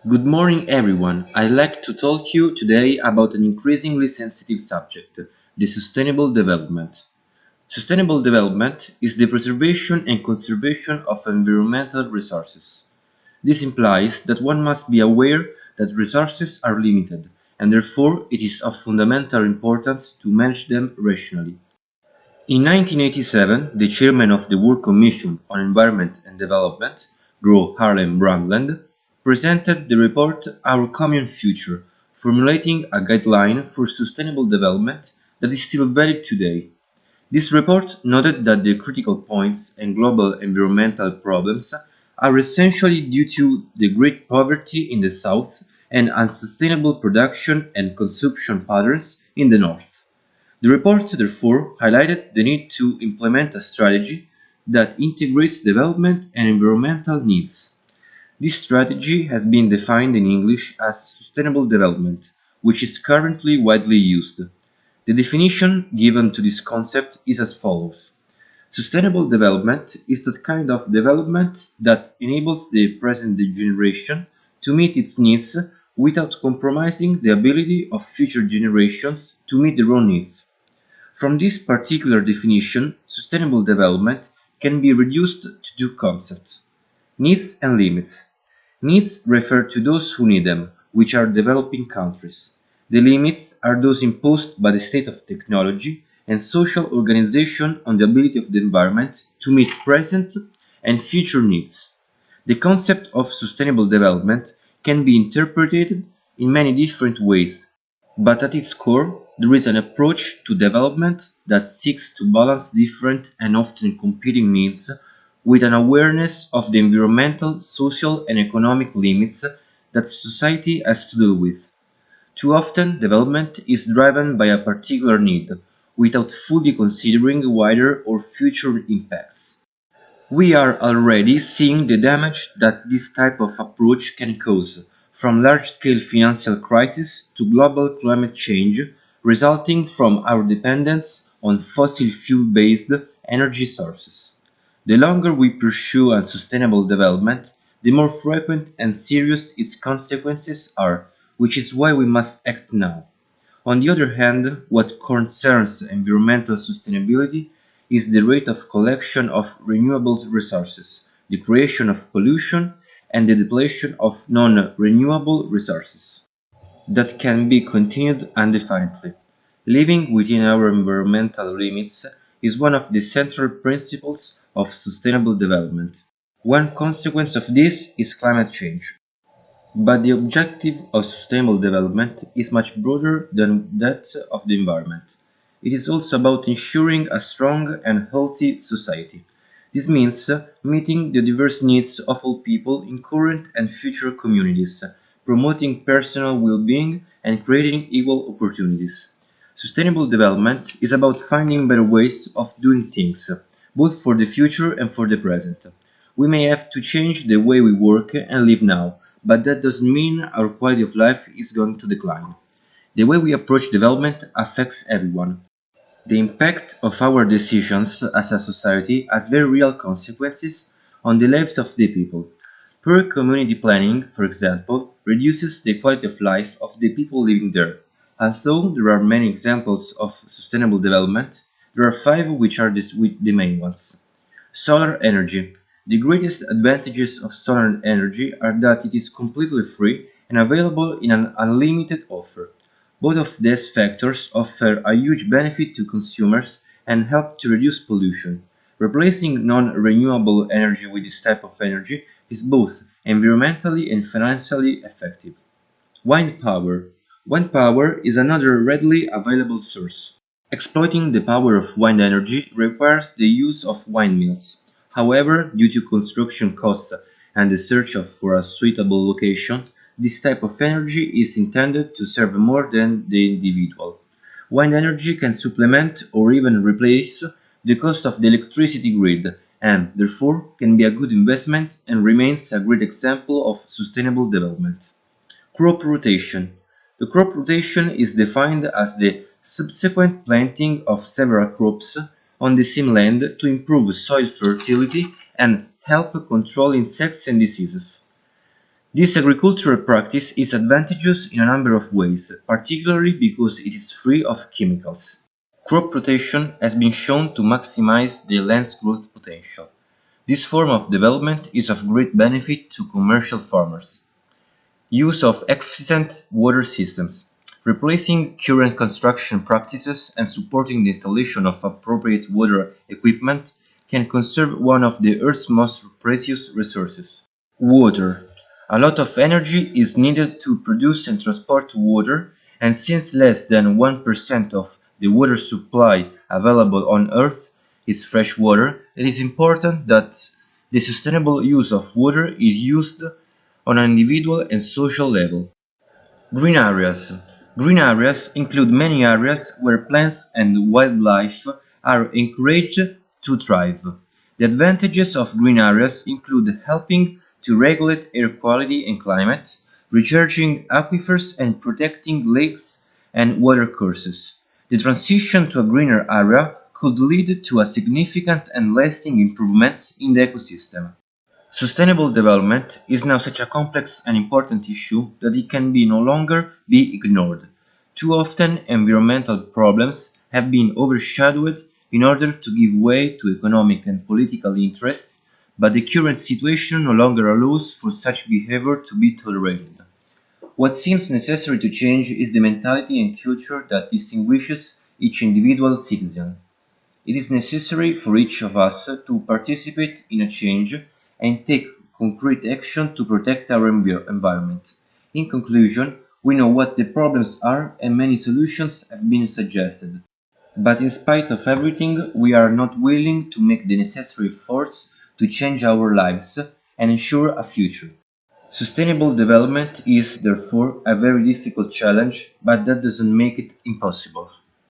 Good morning, everyone. I'd like to talk to you today about an increasingly sensitive subject, the sustainable development. Sustainable development is the preservation and conservation of environmental resources. This implies that one must be aware that resources are limited, and therefore it is of fundamental importance to manage them rationally. In 1987, the chairman of the World Commission on Environment and Development, Gro Harlem Brundtland, presented the report Our Common Future, formulating a guideline for sustainable development that is still valid today. This report noted that the critical points and global environmental problems are essentially due to the great poverty in the south and unsustainable production and consumption patterns in the north. The report therefore highlighted the need to implement a strategy that integrates development and environmental needs. This strategy has been defined in English as sustainable development, which is currently widely used. The definition given to this concept is as follows. Sustainable development is that kind of development that enables the present generation to meet its needs without compromising the ability of future generations to meet their own needs. From this particular definition, sustainable development can be reduced to two concepts: needs and limits. Needs refer to those who need them, which are developing countries. The limits are those imposed by the state of technology and social organization on the ability of the environment to meet present and future needs. The concept of sustainable development can be interpreted in many different ways, but at its core, there is an approach to development that seeks to balance different and often competing needs with an awareness of the environmental, social, and economic limits that society has to deal with. Too often, development is driven by a particular need, without fully considering wider or future impacts. We are already seeing the damage that this type of approach can cause, from large-scale financial crises to global climate change resulting from our dependence on fossil fuel-based energy sources. The longer we pursue unsustainable development, the more frequent and serious its consequences are, which is why we must act now. On the other hand, what concerns environmental sustainability is the rate of collection of renewable resources, the creation of pollution, and the depletion of non-renewable resources that can be continued indefinitely. Living within our environmental limits is one of the central principles of sustainable development. One consequence of this is climate change. But the objective of sustainable development is much broader than that of the environment. It is also about ensuring a strong and healthy society. This means meeting the diverse needs of all people in current and future communities, promoting personal well-being and creating equal opportunities. Sustainable development is about finding better ways of doing things, both for the future and for the present. We may have to change the way we work and live now, but that doesn't mean our quality of life is going to decline. The way we approach development affects everyone. The impact of our decisions as a society has very real consequences on the lives of the people. Poor community planning, for example, reduces the quality of life of the people living there. Although there are many examples of sustainable development, there are five which are the main ones. Solar energy. The greatest advantages of solar energy are that it is completely free and available in an unlimited offer. Both of these factors offer a huge benefit to consumers and help to reduce pollution. Replacing non-renewable energy with this type of energy is both environmentally and financially effective. Wind power. Wind power is another readily available source. Exploiting the power of wind energy requires the use of windmills. However, due to construction costs and the search for a suitable location, this type of energy is intended to serve more than the individual. Wind energy can supplement or even replace the cost of the electricity grid and, therefore, can be a good investment and remains a great example of sustainable development. Crop rotation. The crop rotation is defined as the subsequent planting of several crops on the same land to improve soil fertility and help control insects and diseases. This agricultural practice is advantageous in a number of ways, particularly because it is free of chemicals. Crop rotation has been shown to maximize the land's growth potential. This form of development is of great benefit to commercial farmers. Use of efficient water systems. Replacing current construction practices and supporting the installation of appropriate water equipment can conserve one of the Earth's most precious resources. Water. A lot of energy is needed to produce and transport water, and since less than 1% of the water supply available on Earth is fresh water, it is important that the sustainable use of water is used on an individual and social level. Green areas. Green areas include many areas where plants and wildlife are encouraged to thrive. The advantages of green areas include helping to regulate air quality and climate, recharging aquifers and protecting lakes and watercourses. The transition to a greener area could lead to a significant and lasting improvements in the ecosystem. Sustainable development is now such a complex and important issue that it can no longer be ignored. Too often environmental problems have been overshadowed in order to give way to economic and political interests, but the current situation no longer allows for such behavior to be tolerated. What seems necessary to change is the mentality and culture that distinguishes each individual citizen. It is necessary for each of us to participate in a change and take concrete action to protect our environment. In conclusion, we know what the problems are and many solutions have been suggested. But in spite of everything, we are not willing to make the necessary efforts to change our lives and ensure a future. Sustainable development is, therefore, a very difficult challenge, but that doesn't make it impossible.